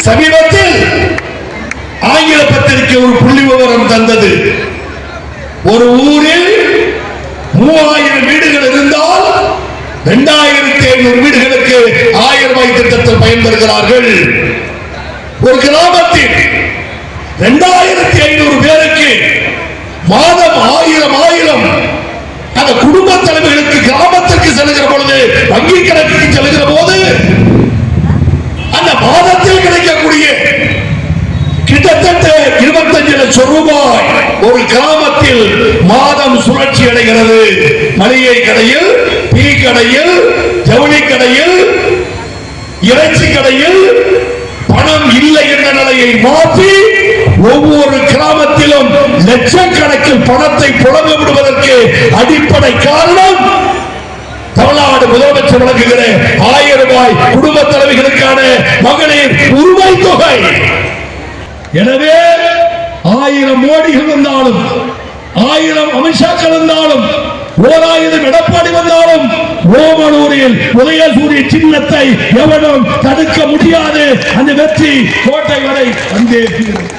சமீபத்தில் ஆங்கில பத்திரிகை ஒரு புள்ளி விவரம் தந்தது. ஒரு ஊரில் 3000 வீடுகள் இருந்தால் 2500 வீடுகளுக்கு 1000 ரூபாய் திட்டத்தில் பயன்பெறுகிறார்கள். ஒரு கிராமத்தில் 2500 பேருக்கு மாதம் 1000 அந்த குடும்ப தலைவர்களுக்கு கிராமத்திற்கு செல்கிற பொழுது வங்கி கணக்குக்கு செல்கிற போது அந்த மாதத்தில் கிடைக்கக்கூடிய கிட்டத்தட்ட 25 லட்சம் ரூபாய் ஒரு கிராமத்தில் மாதம் சுழற்சி அடைகிறது. மளிகை கடையில், டீ கடையில், ஜவுளி கடையில், இறைச்சி கடையில் பணம் இல்லை என்ற நிலையை மாற்றி ஒவ்வொரு கிராமத்திலும் லட்சக்கணக்கில் பணத்தை புழங்க விடுவதற்கு அடிப்படை காரணம் தமிழ்நாடு முதலமைச்சர் வழங்குகிற 1000 ரூபாய் குடும்ப தலைவிகளுக்கான மகளிர் உரிமை தொகை. எனவே 1000 மோடிகள் வந்தாலும், 1000 அமித்ஷாக்கள் வந்தாலும், 1000 எடப்பாடி வந்தாலும் ஓமலூரில் உதயசூரிய சின்னத்தை எவனும் தடுக்க முடியாது. அந்த வெற்றி கோட்டை வரை வந்தே தீரும்.